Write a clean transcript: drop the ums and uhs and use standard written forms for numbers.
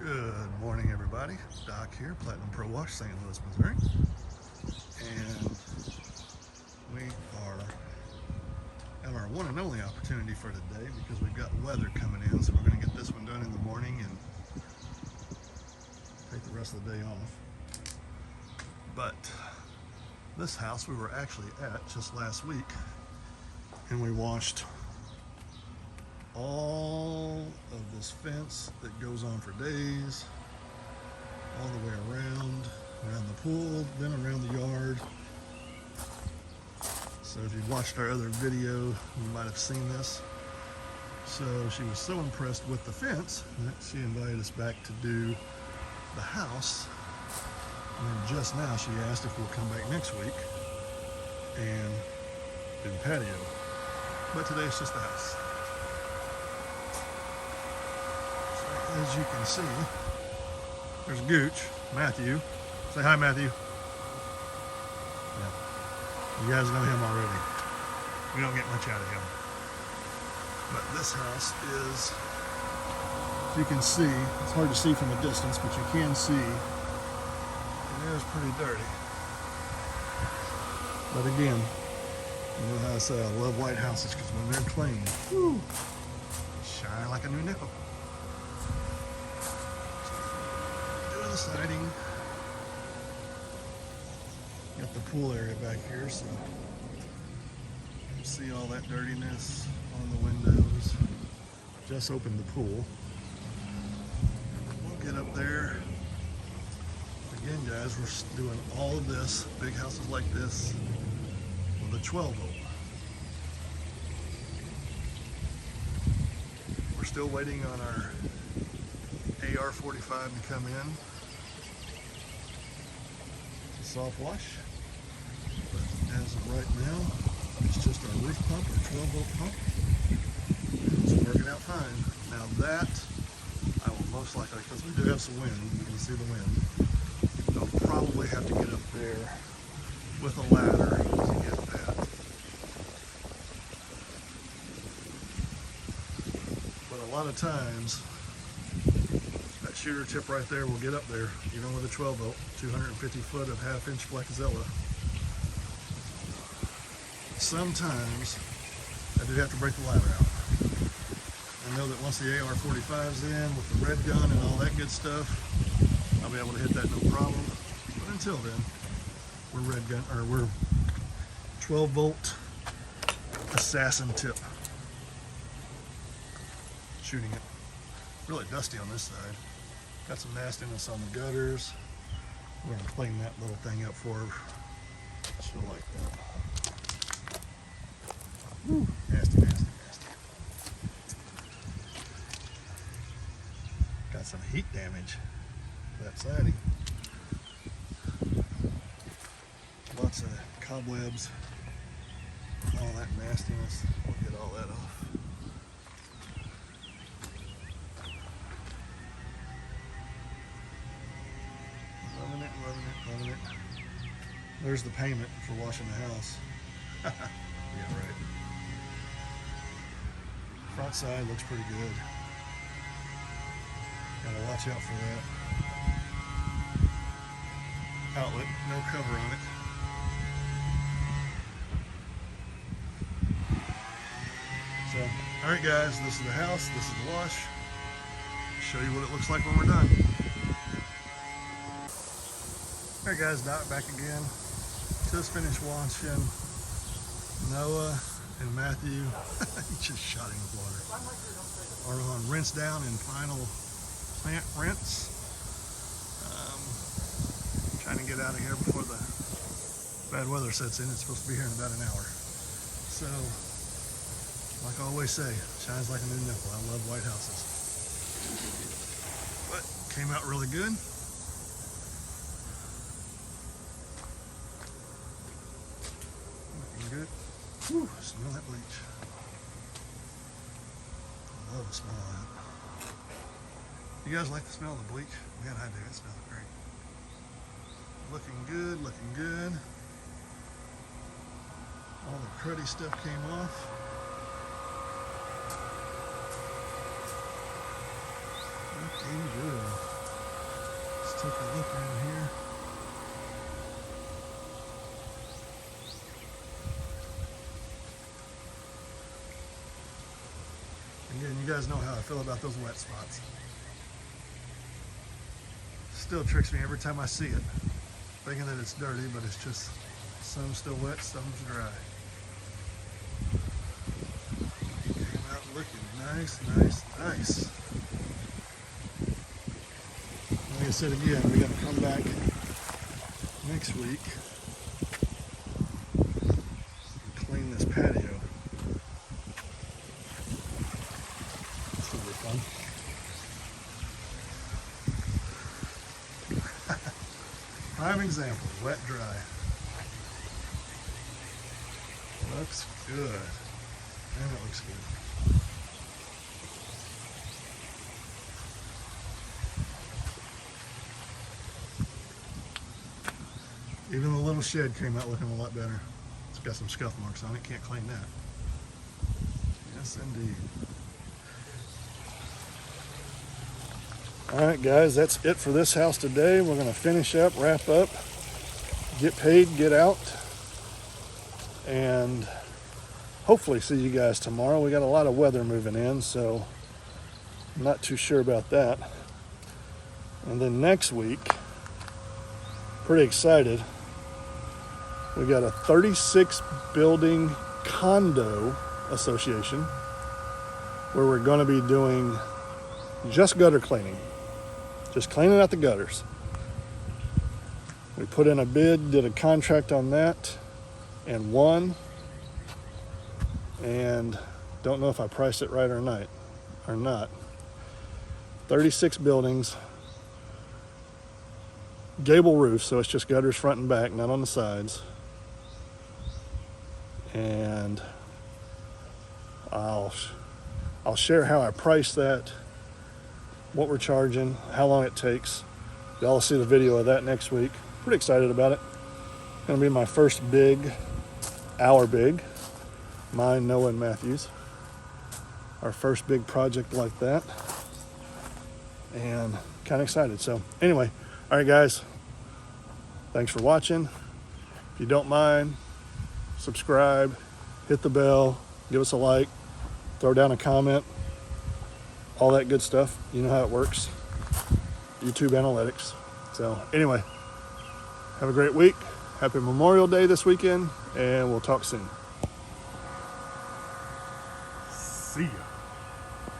Good morning, everybody. Doc here, Platinum Pro Wash, St. Louis, Missouri. And we are at our one and only opportunity for today because we've got weather coming in. So we're going to get this one done in the morning and take the rest of the day off. But this house we were actually at just last week, and we washed all of this fence that goes on for days, all the way around the pool, then around the yard. So if you've watched our other video, you might have seen this. So she was so impressed with the fence that she invited us back to do the house. And then just now she asked if we'll come back next week and do the patio. But today it's just the house. As you can see, there's Gooch, Matthew. Say hi, Matthew. Yeah. You guys know him already. We don't get much out of him. But this house is, as you can see, it's hard to see from a distance, but you can see it is pretty dirty. But again, you know how I say I love white houses because when they're clean, whew, shine like a new nickel. The siding. Got the pool area back here, so you can see all that dirtiness on the windows. Just opened the pool. We'll get up there. Again, guys, we're doing all of this, big houses like this, with a 12 volt. We're still waiting on our AR45 to come in. Soft wash, but as of right now, it's just our roof pump, our 12 volt pump. It's working out fine. Now that I will most likely, because we do have some wind, you can see the wind, I'll probably have to get up there with a ladder to get that. But a lot of times, that shooter tip right there will get up there, even with a 12 volt, 250 foot of half-inch Flexzilla. Sometimes I do have to break the ladder out. I know that once the AR45's in with the red gun and all that good stuff, I'll be able to hit that no problem. But until then, we're 12 volt assassin tip shooting it. Really dusty on this side. Got some nastiness on the gutters. We're gonna clean that little thing up for her. She'll like that. Woo, nasty, nasty, nasty. Got some heat damage to that siding. Lots of cobwebs, all that nastiness. We'll get all that off. Loving it. There's the payment for washing the house. Yeah, right. Front side looks pretty good. Gotta watch out for that. Outlet, no cover on it. So, alright guys, this is the house, this is the wash. Show you what it looks like when we're done. Alright guys, Doc back again. Just finished washing Noah and Matthew. He just shot him with water. Are on rinse down and final plant rinse. Trying to get out of here before the bad weather sets in. It's supposed to be here in about an hour. So, like I always say, shines like a new nickel. I love white houses. But came out really good. Good. Whew, smell that bleach. I love the smell of that. You guys like the smell of the bleach? Man, I do. It smells great. Looking good, looking good. All the cruddy stuff came off. Looking good. take a look around here. Again, you guys know how I feel about those wet spots. Still tricks me every time I see it, thinking that it's dirty, but it's just some's still wet, some's dry. Came out looking nice, nice, nice. Like I said again, we got to come back next week and clean this patio. This will be fun. Prime example, wet, dry. Looks good. And it looks good. Even the little shed came out looking a lot better. It's got some scuff marks on it. Can't clean that. Yes, indeed. All right, guys, that's it for this house today. We're going to finish up, wrap up, get paid, get out, and hopefully see you guys tomorrow. We got a lot of weather moving in, so I'm not too sure about that. And then next week, pretty excited. We got a 36 building condo association where we're going to be doing just gutter cleaning. Just cleaning out the gutters. We put in a bid, did a contract on that, and won. And don't know if I priced it right or not. 36 buildings. Gable roof, so it's just gutters front and back, not on the sides. And I'll share how I priced that, what we're charging, how long it takes. Y'all will see the video of that next week. Pretty excited about it. Gonna be my first mine, Noah, and Matthew's. Our first big project like that. And kind of excited. So anyway, all right, guys. Thanks for watching. If you don't mind, subscribe, hit the bell, give us a like, throw down a comment, all that good stuff. You know how it works. YouTube analytics. So anyway, have a great week. Happy Memorial Day this weekend, and we'll talk soon. See ya.